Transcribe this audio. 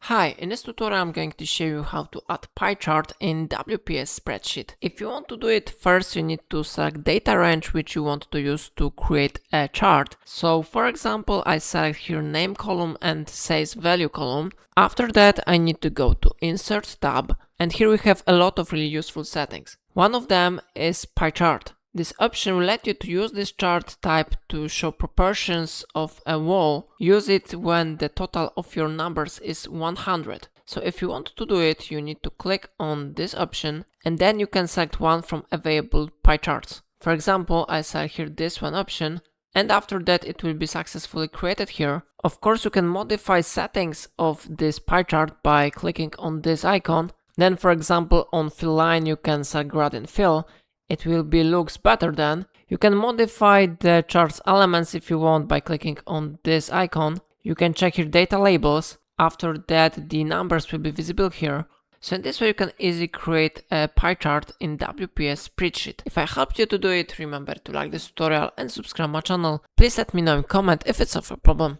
Hi, in this tutorial I'm going to show you how to add pie chart in WPS Spreadsheet. If you want to do it, first you need to select data range which you want to use to create a chart. So for example, I select here name column and sales value column. After that I need to go to Insert tab, and here we have a lot of really useful settings. One of them is pie chart. This option will let you to use this chart type to show proportions of a wall. Use it when the total of your numbers is 100. So if you want to do it, you need to click on this option and then you can select one from available pie charts. For example, I select here this one option, and after that it will be successfully created here. Of course, you can modify settings of this pie chart by clicking on this icon. Then for example, on fill line you can select gradient fill. It will be looks better then. You can modify the chart's elements if you want by clicking on this icon. You can check your data labels. After that the numbers will be visible here. So in this way you can easily create a pie chart in WPS Spreadsheet. If I helped you to do it, remember to like this tutorial and subscribe my channel. Please let me know in comment if it's of a problem.